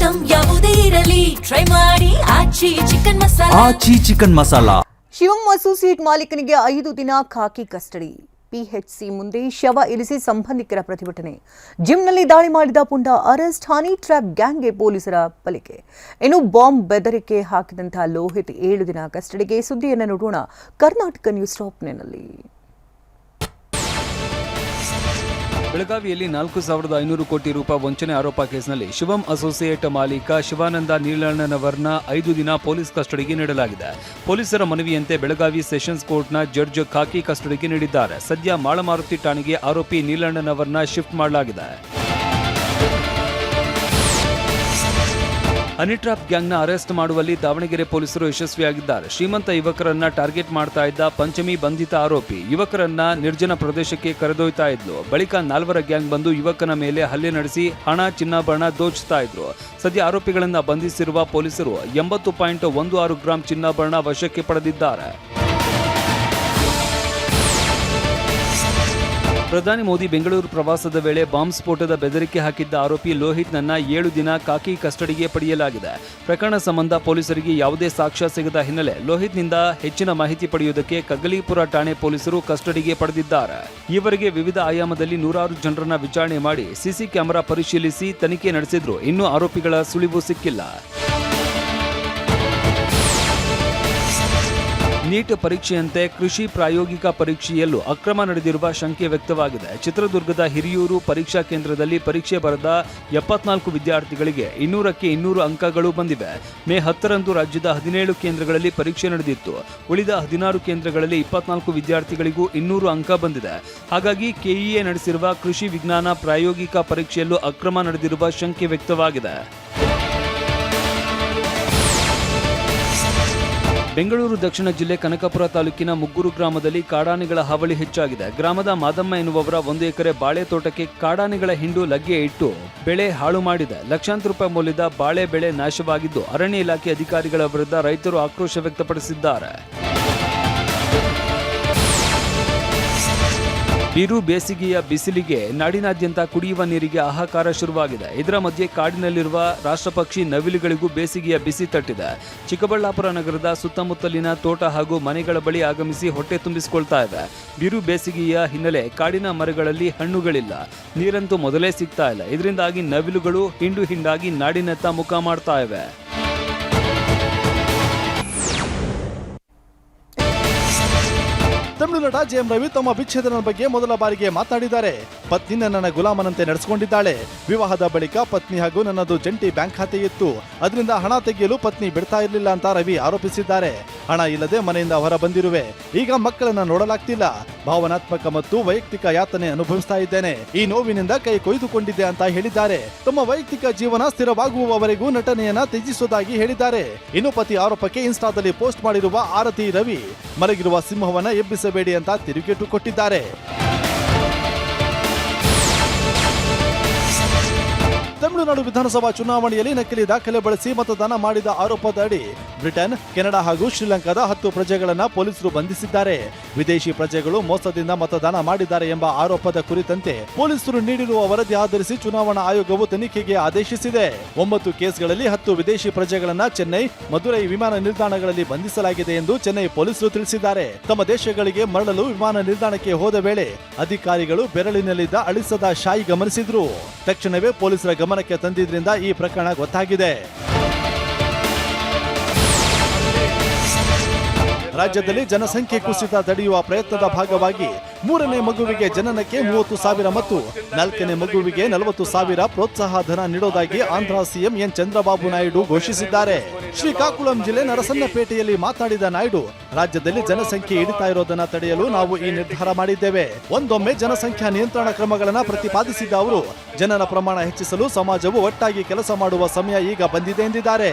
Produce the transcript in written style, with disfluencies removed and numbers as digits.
Item ಯಾವುದೇ ಇರಲಿ try ಮಾಡಿ ಆಚಿ ಚಿಕನ್ ಮಸಾಲಾ. ಶಿವಂ ಅಸೋಸಿಯೇಟ್ ಮಾಲೀಕನಿಗೆ 5 ದಿನ ಖಾಕಿ ಕಸ್ಟಡಿ. ಪಿಎಚ್ಸಿ ಮುಂದೆ ಶವ ಇರಿಸಿ ಸಂಬಂಧಿಕರ ಪ್ರತಿಭಟನೆ. ಜಿಮ್ನಲ್ಲಿ ದಾಳಿ ಮಾಡಿದ ಪುಂಡ ಅರೆಸ್ಟ್. ಹನಿ ಟ್ರ್ಯಾಪ್ ಗ್ಯಾಂಗ್ಗೆ ಪೊಲೀಸರ ಬಲಿಕೆ. ಇನ್ನು ಬಾಂಬ್ ಬೆದರಿಕೆ ಹಾಕಿದಂತಹ ಲೋಹಿತ್ 7 ದಿನ ಕಸ್ಟಡಿಗೆ. ಸುದ್ದಿಯನ್ನು ನೋಡೋಣ ಕರ್ನಾಟಕ ನ್ಯೂಸ್ ಟಾಪ್ನಲ್ಲಿ. ಬೆಳಗಾವಿಯಲ್ಲಿ 4,500 ಕೋಟಿ ರೂಪಾಯಿ ವಂಚನೆ ಆರೋಪ ಕೇಸ್ನಲ್ಲಿ ಶಿವಂ ಅಸೋಸಿಯೇಟ್ ಮಾಲೀಕ ಶಿವಾನಂದ ನೀಲಣ್ಣನವರನ್ನ 5 ದಿನ ಪೊಲೀಸ್ ಕಸ್ಟಡಿಗೆ ನೀಡಲಾಗಿದೆ. ಪೊಲೀಸರ ಮನವಿಯಂತೆ ಬೆಳಗಾವಿ ಸೆಷನ್ಸ್ ಕೋರ್ಟ್ನ ಜಡ್ಜ್ ಖಾಕಿ ಕಸ್ಟಡಿಗೆ ನೀಡಿದ್ದಾರೆ. ಸದ್ಯ ಮಾಳಮಾರುತಿ ಠಾಣೆಗೆ ಆರೋಪಿ ನೀಲಣ್ಣನವರನ್ನ ಶಿಫ್ಟ್ ಮಾಡಲಾಗಿದೆ. ಹನಿ ಟ್ರ್ಯಾಪ್ ಗ್ಯಾಂಗ್ನ ಅರೆಸ್ಟ್ ಮಾಡುವಲ್ಲಿ ದಾವಣಗೆರೆ ಪೊಲೀಸರು ಯಶಸ್ವಿಯಾಗಿದ್ದಾರೆ. ಶ್ರೀಮಂತ ಯುವಕರನ್ನ ಟಾರ್ಗೆಟ್ ಮಾಡ್ತಾ ಇದ್ದ ಪಂಚಮಿ ಬಂಧಿತ ಆರೋಪಿ ಯುವಕರನ್ನ ನಿರ್ಜನ ಪ್ರದೇಶಕ್ಕೆ ಕರೆದೊಯ್ತಾ ಇದ್ಲು. ಬಳಿಕ 4 ಗ್ಯಾಂಗ್ ಬಂದು ಯುವಕನ ಮೇಲೆ ಹಲ್ಲೆ ನಡೆಸಿ ಹಣ ಚಿನ್ನಾಭರಣ ದೋಚಿಸ್ತಾ ಇದ್ರು. ಸದ್ಯ ಆರೋಪಿಗಳನ್ನ ಬಂಧಿಸಿರುವ ಪೊಲೀಸರು 80.16 ಗ್ರಾಂ ಚಿನ್ನಾಭರಣ ವಶಕ್ಕೆ ಪಡೆದಿದ್ದಾರೆ. ಪ್ರಧಾನಿ ಮೋದಿ ಬೆಂಗಳೂರು ಪ್ರವಾಸದ ವೇಳೆ ಬಾಂಬ್ ಸ್ಫೋಟದ ಬೆದರಿಕೆ ಹಾಕಿದ್ದ ಆರೋಪಿ ಲೋಹಿತ್ನನ್ನ 7 ದಿನ ಖಾಕಿ ಕಸ್ಟಡಿಗೆ ಪಡೆಯಲಾಗಿದೆ. ಪ್ರಕರಣ ಸಂಬಂಧ ಪೊಲೀಸರಿಗೆ ಯಾವುದೇ ಸಾಕ್ಷ್ಯ ಸಿಗದ ಹಿನ್ನೆಲೆ ಲೋಹಿತ್ನಿಂದ ಹೆಚ್ಚಿನ ಮಾಹಿತಿ ಪಡೆಯುವುದಕ್ಕೆ ಕಗ್ಗಲೀಪುರ ಠಾಣೆ ಪೊಲೀಸರು ಕಸ್ಟಡಿಗೆ ಪಡೆದಿದ್ದಾರೆ. ಈವರೆಗೆ ವಿವಿಧ ಆಯಾಮದಲ್ಲಿ 100 ಜನರನ್ನ ವಿಚಾರಣೆ ಮಾಡಿ ಸಿಸಿ ಕ್ಯಾಮೆರಾ ಪರಿಶೀಲಿಸಿ ತನಿಖೆ ನಡೆಸಿದ್ರು. ಇನ್ನೂ ಆರೋಪಿಗಳ ಸುಳಿವು ಸಿಕ್ಕಿಲ್ಲ. ನೀಟ್ ಪರೀಕ್ಷೆಯಂತೆ ಕೃಷಿ ಪ್ರಾಯೋಗಿಕ ಪರೀಕ್ಷೆಯಲ್ಲೂ ಅಕ್ರಮ ನಡೆದಿರುವ ಶಂಕೆ ವ್ಯಕ್ತವಾಗಿದೆ. ಚಿತ್ರದುರ್ಗದ ಹಿರಿಯೂರು ಪರೀಕ್ಷಾ ಕೇಂದ್ರದಲ್ಲಿ ಪರೀಕ್ಷೆ ಬರೆದ 74 ವಿದ್ಯಾರ್ಥಿಗಳಿಗೆ 200ಕ್ಕೆ 200 ಅಂಕಗಳು ಬಂದಿವೆ. ಮೇ 10ರಂದು ರಾಜ್ಯದ 17 ಕೇಂದ್ರಗಳಲ್ಲಿ ಪರೀಕ್ಷೆ ನಡೆದಿತ್ತು. ಉಳಿದ 16 ಕೇಂದ್ರಗಳಲ್ಲಿ 24 ವಿದ್ಯಾರ್ಥಿಗಳಿಗೂ 200 ಅಂಕ ಬಂದಿದೆ. ಹಾಗಾಗಿ ಕೆಇಎ ನಡೆಸಿರುವ ಕೃಷಿ ವಿಜ್ಞಾನ ಪ್ರಾಯೋಗಿಕ ಪರೀಕ್ಷೆಯಲ್ಲೂ ಅಕ್ರಮ ನಡೆದಿರುವ ಶಂಕೆ ವ್ಯಕ್ತವಾಗಿದೆ. ಬೆಂಗಳೂರು ದಕ್ಷಿಣ ಜಿಲ್ಲೆ ಕನಕಪುರ ತಾಲೂಕಿನ ಮುಗ್ಗೂರು ಗ್ರಾಮದಲ್ಲಿ ಕಾಡಾನೆಗಳ ಹಾವಳಿ ಹೆಚ್ಚಾಗಿದೆ. ಗ್ರಾಮದ ಮಾದಮ್ಮ ಎನ್ನುವವರ 1 ಎಕರೆ ಬಾಳೆ ತೋಟಕ್ಕೆ ಕಾಡಾನೆಗಳ ಹಿಂಡು ಲಗ್ಗೆ ಇಟ್ಟು ಬೆಳೆ ಹಾಳು ಮಾಡಿದೆ. ಲಕ್ಷಾಂತರ ರೂಪಾಯಿ ಮೌಲ್ಯದ ಬಾಳೆ ಬೆಳೆ ನಾಶವಾಗಿದ್ದು ಅರಣ್ಯ ಇಲಾಖೆ ಅಧಿಕಾರಿಗಳ ವಿರುದ್ಧ ರೈತರು ಆಕ್ರೋಶ ವ್ಯಕ್ತಪಡಿಸಿದ್ದಾರೆ. ಬಿರು ಬೇಸಿಗೆಯ ಬಿಸಿಲಿಗೆ ನಾಡಿನಾದ್ಯಂತ ಕುಡಿಯುವ ನೀರಿಗೆ ಹಾಹಾಕಾರ ಶುರುವಾಗಿದೆ. ಇದರ ಮಧ್ಯೆ ಕಾಡಿನಲ್ಲಿರುವ ರಾಷ್ಟ್ರಪಕ್ಷಿ ನವಿಲುಗಳಿಗೂ ಬೇಸಿಗೆಯ ಬಿಸಿ ತಟ್ಟಿದೆ. ಚಿಕ್ಕಬಳ್ಳಾಪುರ ನಗರದ ಸುತ್ತಮುತ್ತಲಿನ ತೋಟ ಹಾಗೂ ಮನೆಗಳ ಬಳಿ ಆಗಮಿಸಿ ಹೊಟ್ಟೆ ತುಂಬಿಸಿಕೊಳ್ತಾ ಇವೆ. ಬಿರು ಬೇಸಿಗೆಯ ಹಿನ್ನೆಲೆ ಕಾಡಿನ ಮರಗಳಲ್ಲಿ ಹಣ್ಣುಗಳಿಲ್ಲ, ನೀರಂತೂ ಮೊದಲೇ ಸಿಗ್ತಾ ಇಲ್ಲ. ಇದರಿಂದಾಗಿ ನವಿಲುಗಳು ಹಿಂಡು ಹಿಂಡಾಗಿ ನಾಡಿನತ್ತ ಮುಖ ಮಾಡ್ತಾ ಇವೆ. ತಮಿಳು ನಟ ಜೆಎಂ ರವಿ ತಮ್ಮ ವಿಚ್ಛೇದನ ಬಗ್ಗೆ ಮೊದಲ ಬಾರಿಗೆ ಮಾತನಾಡಿದ್ದಾರೆ. ಪತ್ನಿ ನನ್ನ ಗುಲಾಮನಂತೆ ನಡೆಸಿಕೊಂಡಿದ್ದಾಳೆ. ವಿವಾಹದ ಬಳಿಕ ಪತ್ನಿ ಹಾಗೂ ನನ್ನದು ಜಂಟಿ ಬ್ಯಾಂಕ್ ಖಾತೆ ಇತ್ತು. ಅದರಿಂದ ಹಣ ತೆಗೆಯಲು ಪತ್ನಿ ಬಿಡ್ತಾ ಇರಲಿಲ್ಲ ಅಂತ ರವಿ ಆರೋಪಿಸಿದ್ದಾರೆ. ಹಣ ಇಲ್ಲದೆ ಮನೆಯಿಂದ ಹೊರ ಬಂದಿರುವೆ. ಈಗ ಮಕ್ಕಳನ್ನ ನೋಡಲಾಗ್ತಿಲ್ಲ. ಭಾವನಾತ್ಮಕ ಮತ್ತು ವೈಯಕ್ತಿಕ ಯಾತನೆ ಅನುಭವಿಸ್ತಾ ಇದ್ದೇನೆ. ಈ ನೋವಿನಿಂದ ಕೈ ಕೊಯ್ದುಕೊಂಡಿದ್ದೆ ಅಂತ ಹೇಳಿದ್ದಾರೆ. ತಮ್ಮ ವೈಯಕ್ತಿಕ ಜೀವನ ಸ್ಥಿರವಾಗುವವರೆಗೂ ನಟನೆಯನ್ನ ತ್ಯಜಿಸುವುದಾಗಿ ಹೇಳಿದ್ದಾರೆ. ಇನ್ನು ಪತಿ ಆರೋಪಕ್ಕೆ ಇನ್ಸ್ಟಾದಲ್ಲಿ ಪೋಸ್ಟ್ ಮಾಡಿರುವ ಆರತಿ ರವಿ ಮಲಗಿರುವ ಸಿಂಹವನ್ನ ಎಬ್ಬಿಸಬೇಡಿ ಅಂತ ತಿರುಗೇಟು ಕೊಟ್ಟಿದ್ದಾರೆ. ತಮಿಳುನಾಡು ವಿಧಾನಸಭಾ ಚುನಾವಣೆಯಲ್ಲಿ ನಕಲಿ ದಾಖಲೆ ಬಳಸಿ ಮತದಾನ ಮಾಡಿದ ಆರೋಪದ ಅಡಿ ಬ್ರಿಟನ್, ಕೆನಡಾ ಹಾಗೂ ಶ್ರೀಲಂಕಾದ 10 ಪ್ರಜೆಗಳನ್ನ ಪೊಲೀಸರು ಬಂಧಿಸಿದ್ದಾರೆ. ವಿದೇಶಿ ಪ್ರಜೆಗಳು ಮೋಸದಿಂದ ಮತದಾನ ಮಾಡಿದ್ದಾರೆ ಎಂಬ ಆರೋಪದ ಕುರಿತಂತೆ ಪೊಲೀಸರು ನೀಡಿರುವ ವರದಿ ಆಧರಿಸಿ ಚುನಾವಣಾ ಆಯೋಗವು ತನಿಖೆಗೆ ಆದೇಶಿಸಿದೆ. 9 ಕೇಸ್ಗಳಲ್ಲಿ 10 ವಿದೇಶಿ ಪ್ರಜೆಗಳನ್ನ ಚೆನ್ನೈ, ಮದುರೈ ವಿಮಾನ ನಿಲ್ದಾಣಗಳಲ್ಲಿ ಬಂಧಿಸಲಾಗಿದೆ ಎಂದು ಚೆನ್ನೈ ಪೊಲೀಸರು ತಿಳಿಸಿದ್ದಾರೆ. ತಮ್ಮ ದೇಶಗಳಿಗೆ ಮರಳಲು ವಿಮಾನ ನಿಲ್ದಾಣಕ್ಕೆ ಹೋದ ವೇಳೆ ಅಧಿಕಾರಿಗಳು ಬೆರಳಿನಲ್ಲಿದ್ದ ಅಳಿಸದ ಶಾಯಿ ಗಮನಿಸಿದ್ರು. ತಕ್ಷಣವೇ ಪೊಲೀಸರ ಗಮನಕ್ಕೆ ತಂದಿದ್ರಿಂದ ಈ ಪ್ರಕರಣ ಗೊತ್ತಾಗಿದೆ. ರಾಜ್ಯದಲ್ಲಿ ಜನಸಂಖ್ಯೆ ಕುಸಿತ ತಡೆಯುವ ಪ್ರಯತ್ನದ ಭಾಗವಾಗಿ 3ನೇ ಮಗುವಿಗೆ ಜನನಕ್ಕೆ 30,000 ಮತ್ತು 4ನೇ ಮಗುವಿಗೆ 40,000 ಪ್ರೋತ್ಸಾಹ ಧನ ನೀಡೋದಾಗಿ ಆಂಧ್ರ ಸಿಎಂ ಎನ್ ಚಂದ್ರಬಾಬು ನಾಯ್ಡು ಘೋಷಿಸಿದ್ದಾರೆ. ಶ್ರೀಕಾಕುಳಂ ಜಿಲ್ಲೆ ನರಸನ್ನಪೇಟೆಯಲ್ಲಿ ಮಾತನಾಡಿದ ನಾಯ್ಡು, ರಾಜ್ಯದಲ್ಲಿ ಜನಸಂಖ್ಯೆ ಇಳಿತಾ ಇರೋದನ್ನ ತಡೆಯಲು ನಾವು ಈ ನಿರ್ಧಾರ ಮಾಡಿದ್ದೇವೆ. ಒಂದೊಮ್ಮೆ ಜನಸಂಖ್ಯಾ ನಿಯಂತ್ರಣ ಕ್ರಮಗಳನ್ನು ಪ್ರತಿಪಾದಿಸಿದ ಅವರು, ಜನರ ಪ್ರಮಾಣ ಹೆಚ್ಚಿಸಲು ಸಮಾಜವು ಒಟ್ಟಾಗಿ ಕೆಲಸ ಮಾಡುವ ಸಮಯ ಈಗ ಬಂದಿದೆ ಎಂದಿದ್ದಾರೆ.